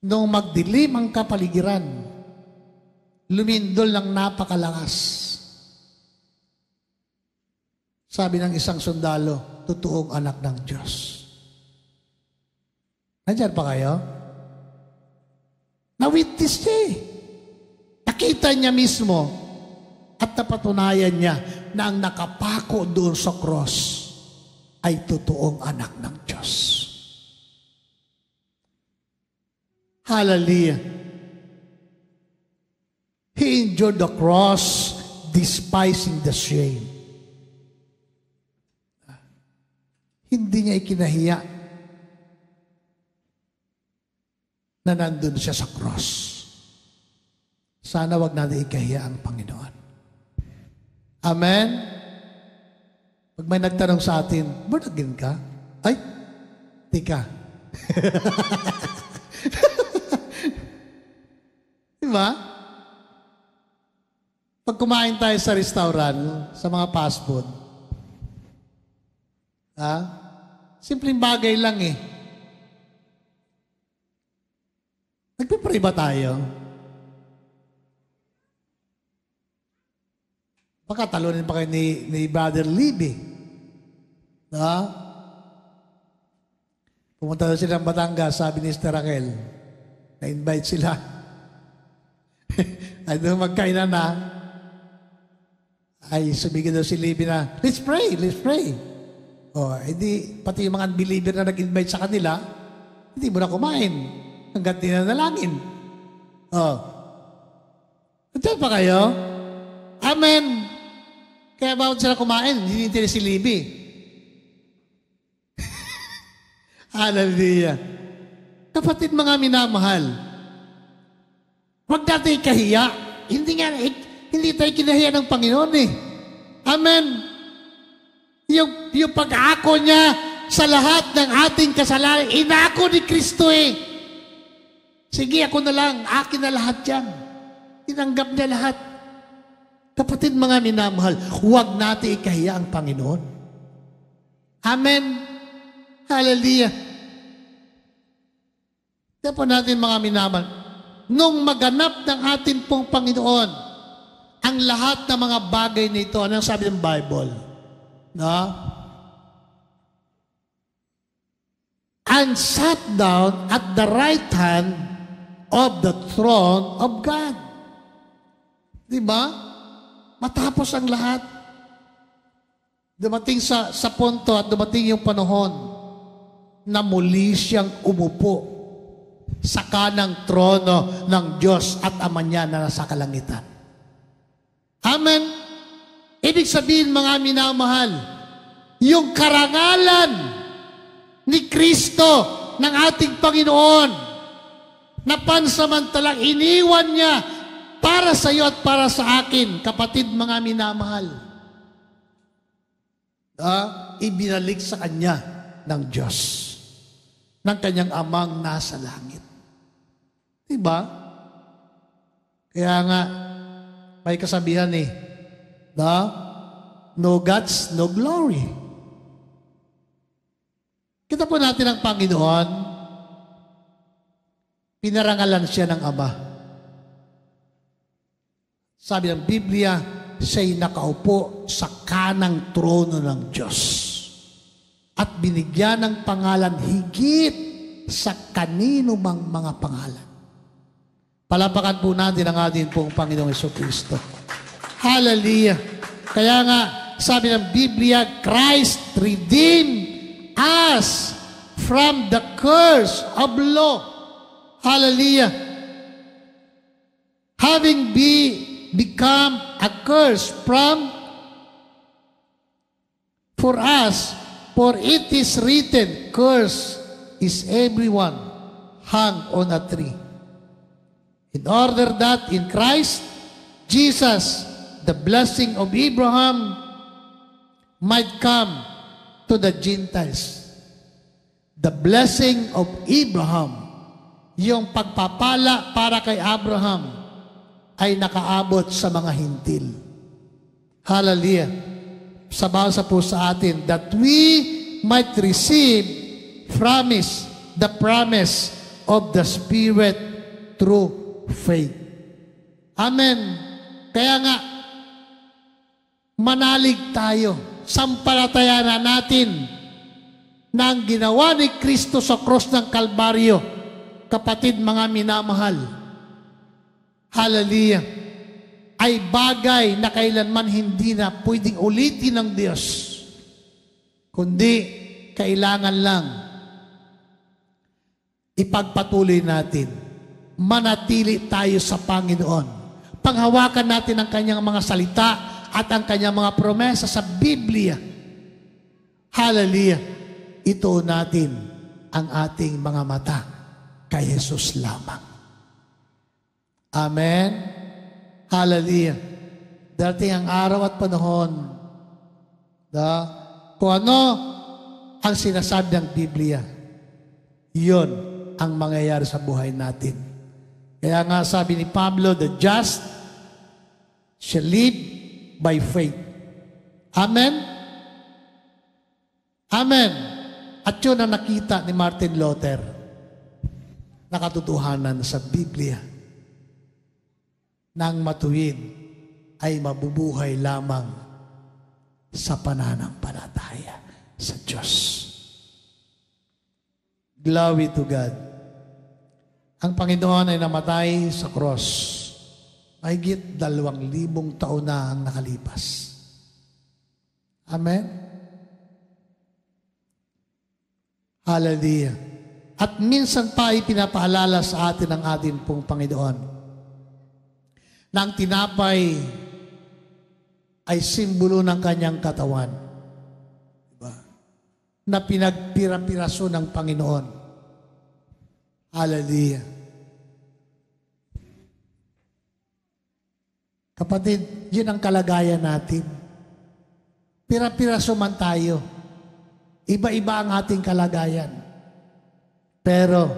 Nung magdilim ang kapaligiran, lumindol ng napakalakas. Sabi ng isang sundalo, totoong anak ng Diyos. Nandiyan pa kayo? Na-witness niya eh. Nakita niya mismo at napatunayan niya na ang nakapako doon sa cross ay totoong anak ng Diyos. Hallelujah. He endured the cross, despising the shame. Hindi niya ikinahiya na nandun siya sa cross. Sana wag natin ikahiya ang Panginoon. Amen? Pag may nagtanong sa atin, born again ka? Ay, tika. Diba? Pag kumain tayo sa restaurant, sa mga fast food, simpleng bagay lang eh. Nagpipray ba tayo? Baka talunin pa kayo ni Brother Libby. Pumunta daw sila ng Batangas, sabi ni Sister Raquel. Na-invite sila. Ay, doon magkainan na. Ay, sumigil daw si Libby na, let's pray, let's pray. O, hindi, pati yung mga unbeliever na nag-invite sa kanila, hindi mo na kumain. Hanggat di na nalangin. O. Ito pa kayo? Amen. Kaya bawat sila kumain, hinintili si Libby. Hallelujah. Kapatid mga minamahal, huwag natin ikahiya. Hindi tayo kinahiya ng Panginoon eh. Amen. Yung pag-ako niya sa lahat ng ating kasalanan, inako ni Kristo eh. Sige, ako na lang. Akin na lahat yan. Tinanggap niya lahat. Kapatid mga minamahal, huwag natin ikahiya ang Panginoon. Amen. Hallelujah. Kaya po natin mga minamahal, nung maganap ng ating pong Panginoon, ang lahat ng mga bagay nito, anong sabi ng Bible? No? And sat down at the right hand of the throne of God. Diba? Matapos ang lahat. Dumating sa punto at dumating yung panahon na muli siyang umupo sa kanang trono ng Diyos at Ama niya na nasa kalangitan. Amen. Ibig sabihin mga minamahal, yung karangalan ni Kristo ng ating Panginoon na pansamantalang iniwan niya para sa iyo at para sa akin, kapatid mga minamahal. Ibinalik sa Kanya ng Diyos, ng Kanyang Amang nasa langit. Diba? Kaya nga, may kasabihan eh, no guts, no glory. Kita po natin ang Panginoon, pinarangalan siya ng Ama. Sabi ng Biblia, siya'y nakaupo sa kanang trono ng Diyos at binigyan ng pangalan higit sa kanino mang mga pangalan. Palapakan po natin ang ating pong Panginoong Jesucristo. Hallelujah! Kaya nga, sabi ng Biblia, Christ redeemed us from the curse of law. Hallelujah! Having become a curse for us, for it is written, curse is everyone hung on a tree. In order that in Christ Jesus, the blessing of Abraham might come to the Gentiles. The blessing of Abraham, yung pagpapala para kay Abraham, ay nakaabot sa mga hintil. Hallelujah. Sabasa po sa atin that we might receive the promise of the Spirit through faith. Amen. Kaya nga, manalig tayo. Sampalatayanan natin na ang ginawa ni Kristo sa cross ng Kalbaryo, kapatid mga minamahal, hallelujah, ay bagay na kailanman hindi na pwedeng ulitin ng Diyos, kundi kailangan lang ipagpatuloy natin. Manatili tayo sa Panginoon. Panghawakan natin ang Kanyang mga salita at ang Kanyang mga promesa sa Biblia. Hallelujah. Ito natin ang ating mga mata kay Jesus lamang. Amen. Hallelujah. Darating ang araw at panahon kung ano ang sinasabi ng Biblia, yun ang mangyayari sa buhay natin. Kaya nga sabi ni Pablo, the just shall live by faith. Amen? Amen. At yun ang nakita ni Martin Luther na katotohanan sa Biblia. Nang matuwid ay mabubuhay lamang sa pananampalataya sa Diyos. Glory to God. Ang Panginoon ay namatay sa cross Mahigit 2,000 taon na ang nakalipas. Amen? Hallelujah. At minsan pa ay pinapaalala sa atin ng ating pong Panginoon na ang tinapay ay simbolo ng kanyang katawan. Diba? Na pinagpira-piraso ng Panginoon. Hallelujah. Kapatid, yun ang kalagayan natin. Pira-piraso man tayo. Iba-iba ang ating kalagayan. Pero,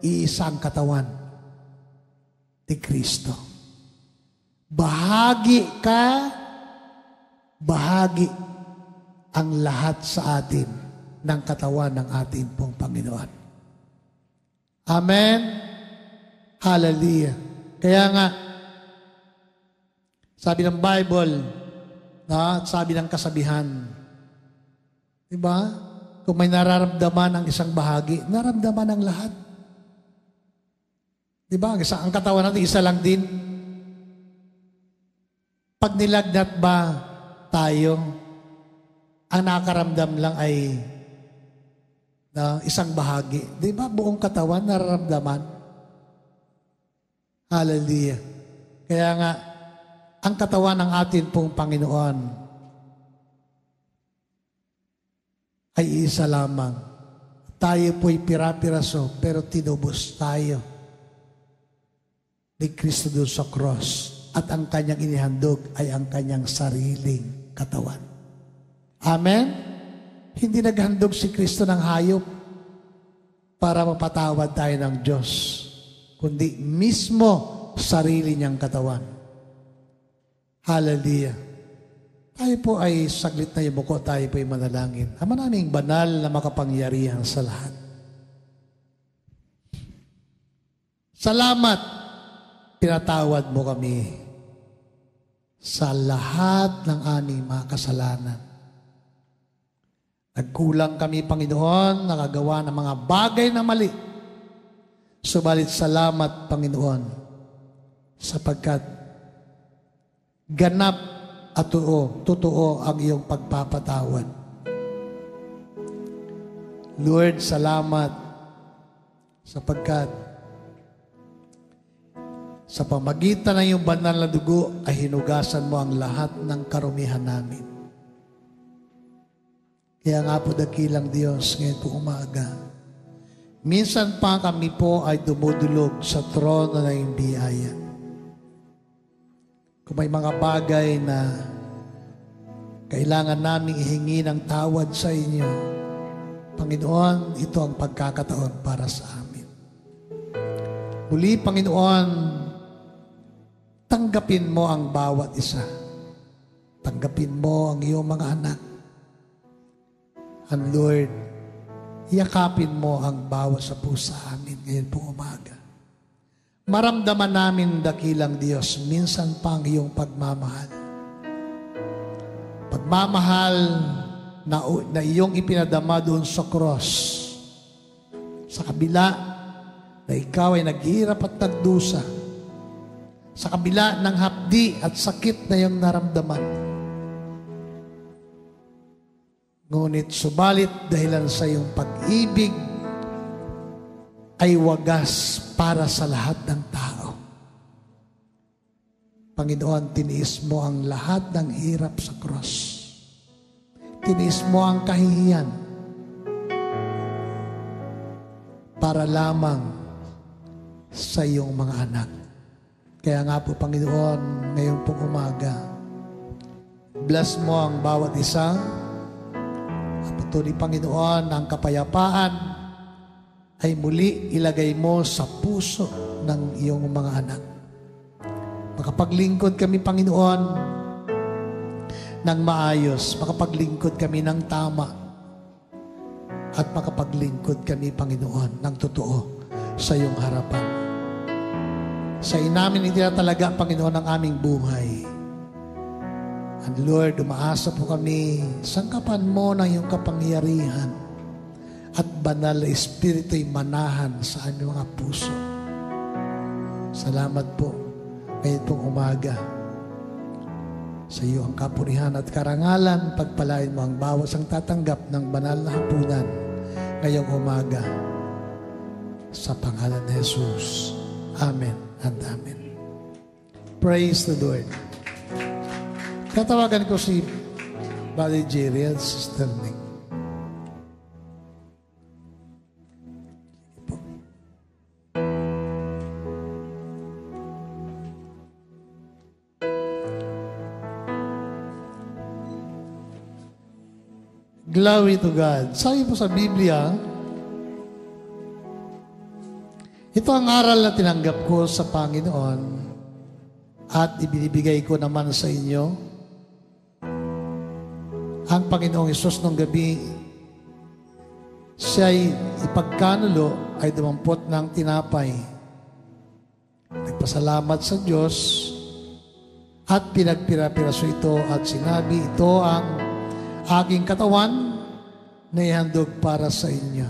iisang katawan ni Kristo. Bahagi ka, bahagi ang lahat sa atin ng katawan ng ating pong Panginoon. Amen? Hallelujah. Kaya nga, sabi ng Bible, sabi ng kasabihan, diba? Kung may nararamdaman ang isang bahagi, nararamdaman ang lahat. Diba? Ang katawan natin, isa lang din. Pag nilagnat ba tayo, ang nakaramdam lang ay isang bahagi. Diba? Buong katawan, nararamdaman. Hallelujah. Kaya nga, ang katawan ng atin pong Panginoon ay isa lamang. Tayo po'y pira-piraso, pero tinubos tayo ni Kristo doon sa cross. At ang kanyang inihandog ay ang kanyang sariling katawan. Amen? Hindi naghandog si Kristo ng hayop para mapatawad tayo ng Diyos, kundi mismo sarili niyang katawan. Hallelujah. Tayo po ay saglit na yumuko, tayo po ay manalangin. Ama naming banal na makapangyarihan sa lahat. Salamat, pinatawad mo kami sa lahat ng aming mga kasalanan. Nagkulang kami, Panginoon, nakagawa ng mga bagay na mali. Subalit salamat, Panginoon, sapagkat ganap at totoo ang iyong pagpapatawad. Lord, salamat sapagkat sa pamagitan ng iyong banal na dugo ay hinugasan mo ang lahat ng karumihan namin. Kaya nga po dakilang Diyos ngayon po umaga. Minsan pa kami po ay dumudulog sa trono ng iyong biyaya. Kung may mga bagay na kailangan naming ihingi ng tawad sa inyo, Panginoon, ito ang pagkakataon para sa amin. Muli, Panginoon, tanggapin mo ang bawat isa. Tanggapin mo ang iyong mga anak. And Lord, yakapin mo ang bawat sa puso sa amin ngayon po umaga. Maramdaman namin, dakilang Diyos, minsan pa ang iyong pagmamahal. Pagmamahal na iyong ipinadama doon sa cross. Sa kabila na ikaw ay naghirap at nagdusa. Sa kabila ng hapdi at sakit na iyong naramdaman. Ngunit subalit dahilan sa iyong pag-ibig ay wagas para sa lahat ng tao. Panginoon, tiniis mo ang lahat ng hirap sa cross. Tiniis mo ang kahihiyan para lamang sa iyong mga anak. Kaya nga po, Panginoon, ngayon pong umaga, bless mo ang bawat isa. Patuloy, Panginoon, ang kapayapaan ay muli ilagay mo sa puso ng iyong mga anak. Makapaglingkod kami, Panginoon, ng maayos. Makapaglingkod kami ng tama. At makapaglingkod kami, Panginoon, ng totoo sa iyong harapan. Sa inamin itinatalaga, Panginoon, ang aming buhay. And Lord, umaasa po kami, sangkapan mo ng iyong kapangyarihan at banal na Espiritu'y manahan sa aming mga puso. Salamat po. ngayon pong umaga. Sa iyo ang kapurihan at karangalan, pagpalain mo ang bawat ang tatanggap ng banal na hapunan ngayong umaga. Sa pangalan ni Jesus. Amen and amen. Praise the Lord. Tatawagan ko si Brother Jerry at Sister Nick. Glory to God. Sabi po sa Biblia, ito ang aral na tinanggap ko sa Panginoon at ibinibigay ko naman sa inyo. Ang Panginoong Hesus nung gabi, siya'y ipagkanulo ay dumampot ng tinapay. Nagpasalamat sa Diyos at pinagpira-piraso ito at sinabi, ito ang aking katawan na ihandog para sa inyo.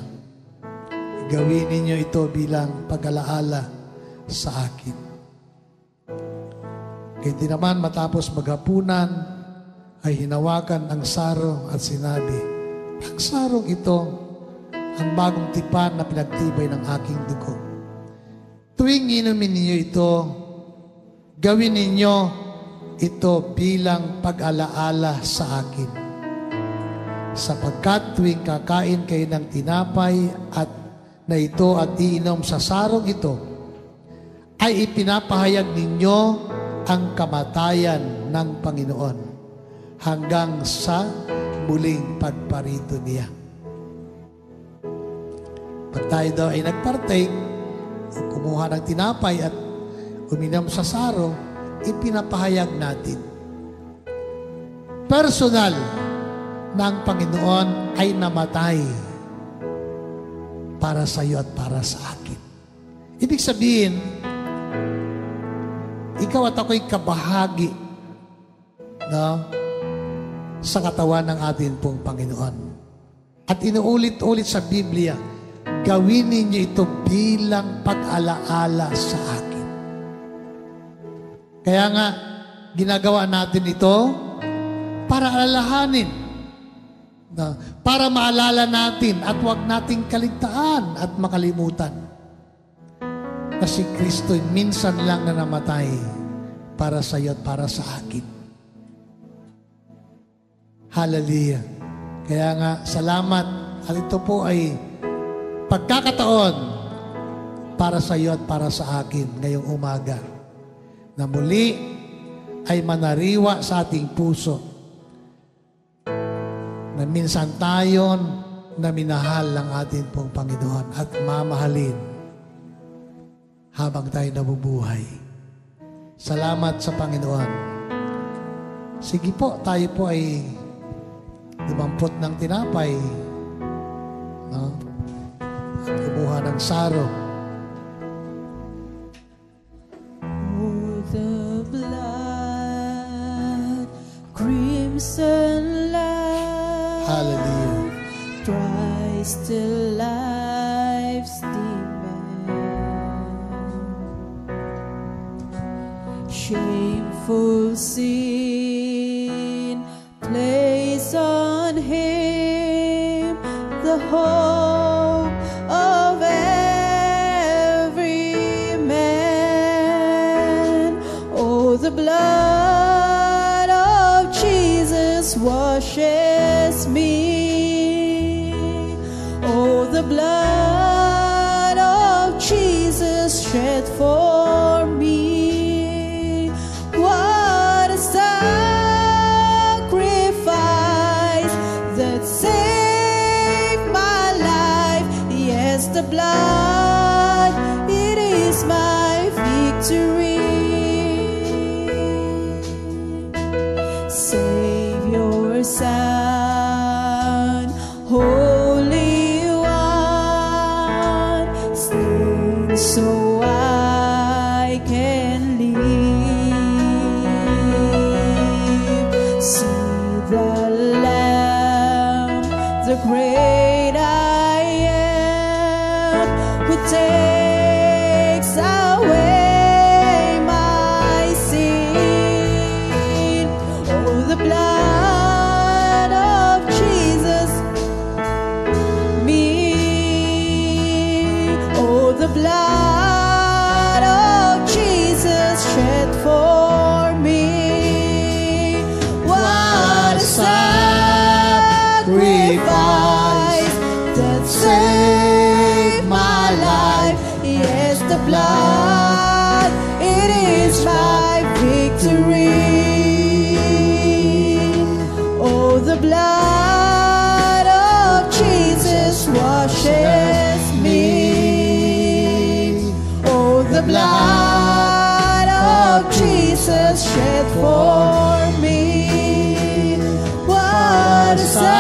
Gawin ninyo ito bilang pag-alaala sa akin. Kaya di naman matapos maghapunan ay hinawakan ang sarong at sinabi, ang sarong ito ang bagong tipan na pinagtibay ng aking dugo. Tuwing inumin ninyo ito, gawin ninyo ito bilang pag-alaala sa akin. Sapagkat tuwing kakain kayo ng tinapay at na ito at iinom sa sarong ito, ay ipinapahayag ninyo ang kamatayan ng Panginoon hanggang sa muling pagparito niya. Pag tayo daw ay nagpartake, kumuha ng tinapay at uminom sa sarong, ipinapahayag natin. Personal ng Panginoon ay namatay para sa iyo at para sa akin. Ibig sabihin, ikaw at ako'y kabahagi, no, sa katawan ng atin pong Panginoon. At inuulit-ulit sa Biblia, gawin ninyo ito bilang pag-alaala sa akin. Kaya nga, ginagawa natin ito para alalahanin, para maalala natin at huwag nating kaligtaan at makalimutan na si Kristo'y minsan lang na namatay para sa iyo at para sa akin. Hallelujah. Kaya nga, salamat. At ito po ay pagkakataon para sa iyo at para sa akin ngayong umaga na muli ay manariwa sa ating puso na minsan tayo na minahal ng ating pong Panginoon at mamahalin habang tayo nabubuhay. Salamat sa Panginoon. Sige po, tayo po ay dumampot ng tinapay, no? At kumuha ng saro. Oh, the blood, crimson light, Hallelujah. Christ till life's demand. Shameful sin, place on him the hope of every man. Oh, the blood of Jesus washes me. Oh, the blood of Jesus shed for me. What a sacrifice that saved my life. Yes, the blood, it is my victory. Savior, Son, Holy One, slain so I can live. See the Lamb, the great I am, who takes away my the blood of Jesus shed for me. What a sacrifice that saved my life. Yes, the blood, it is my victory. Oh, the blood of Jesus washes me. Oh, the blood of Jesus shed for me. What a sacrifice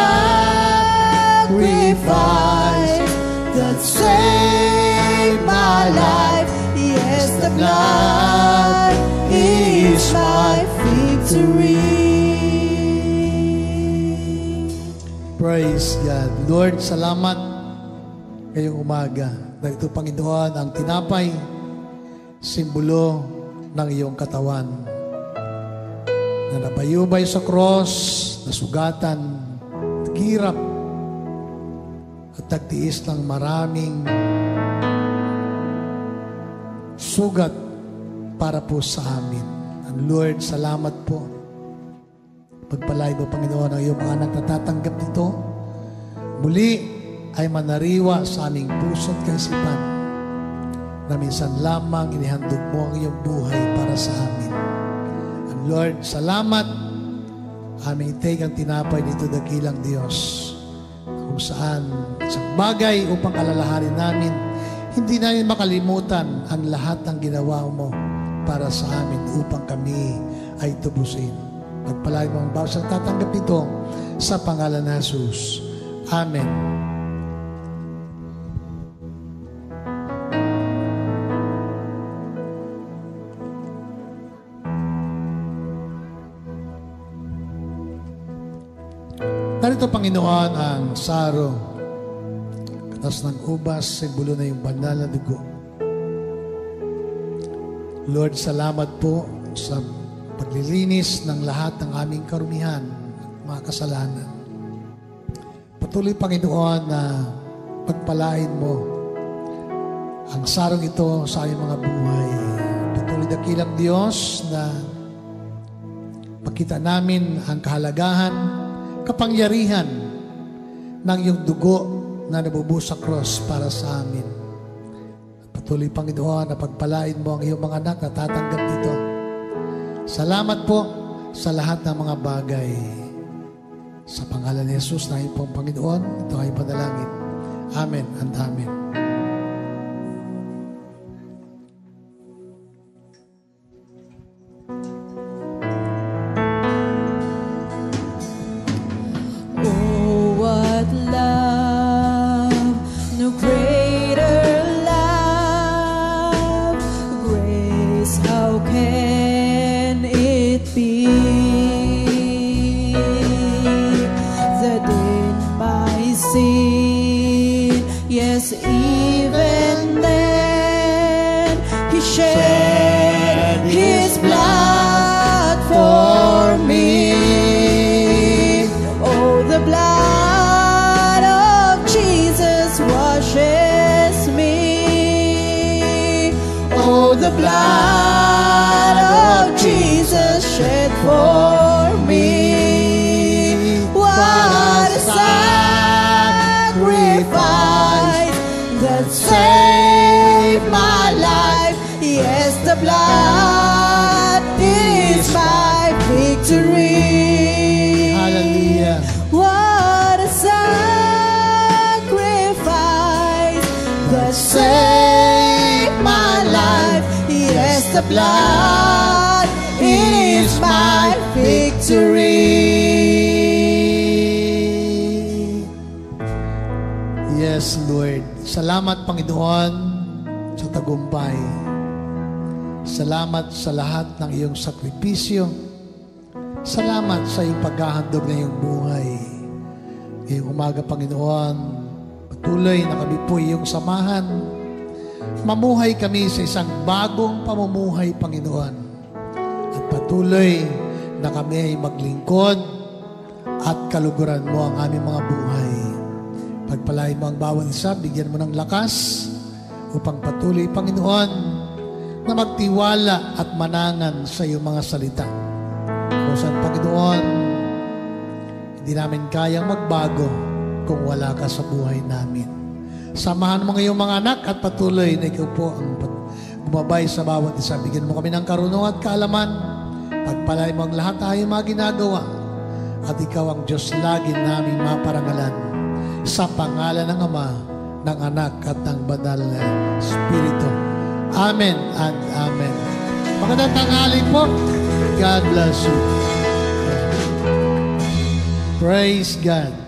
that saved my life. Yes, the blood is my victory. Praise God. Lord, salamat ngayong umaga. Dahil ito, Panginoon, ang tinapay, simbolo ng iyong katawan. Na nabayubay sa cross, nasugatan, naghirap, at nagtiis ng maraming sugat para po sa amin. And Lord, salamat po. Pagpalay mo, Panginoon, ang iyong mga anak na tatanggap nito, muli ay manariwa sa aming puso't kaisipan na minsan lamang inihandog mo ang iyong buhay para sa amin. And Lord, salamat. Aming take ang tinapay dito, dakilang Diyos, kung saan isang bagay upang alalahanin namin, hindi namin makalimutan ang lahat ng ginawa mo para sa amin upang kami ay tubusin. Pagpalain mo ang bawat ang tatanggap nito sa pangalan ni Jesus. Amen. Narito, Panginoon, ang saro. Katas ng ubas, simbolo na yung banal na dugo. Lord, salamat po sa paglilinis ng lahat ng aming karumihan at mga kasalanan. Patuloy, Panginoon, na pagpalain mo ang sarong ito sa aming mga buhay. Patuloy, dakilang Diyos, na pakita namin ang kahalagahan, kapangyarihan ng iyong dugo na nabubuhos sa cross para sa amin. At patuloy, Panginoon, na pagpalain mo ang iyong mga anak na tatanggap dito. Salamat po sa lahat ng mga bagay. Sa pangalan ni Jesus na iyong Panginoon, ito ay panalangin. Amen and Amen. Oh, what love, no greater love, grace, how can it be that in my sin, yes, even then, He shed His blood for me. Oh, the blood of Jesus washes me. Oh, the blood of Jesus shed for me. What a sacrifice that saved my life. Yes, the blood is my victory. Hallelujah. What a sacrifice that saved my life. Yes, the blood is my victory. Yes, Lord. Salamat, Panginoon, sa tagumpay. Salamat sa lahat ng iyong sakripisyo. Salamat sa iyong paghahandog ng iyong buhay. Ngayong umaga, Panginoon, patuloy na kami po iyong samahan. Mamuhay kami sa isang bagong pamumuhay, Panginoon. At patuloy na kami ay maglingkod at kaluguran mo ang aming mga buhay. Pagpalain mo ang bawat isa, bigyan mo ng lakas upang patuloy, Panginoon, na magtiwala at manangan sa iyong mga salita. Kung saan, Panginoon, hindi namin kayang magbago kung wala ka sa buhay namin. Samahan mo ngayong mga anak at patuloy na ikaw po ang gumabay sa bawat isa. Bigyan mo kami ng karunungan at kaalaman. Pagpalay mo ang lahat tayo mga ginagawa. At ikaw ang Diyos lagi namin maparangalan. Sa pangalan ng Ama, ng Anak at ng Banal na Espiritu. Amen and Amen. Magandang tanghali po. God bless you. Praise God.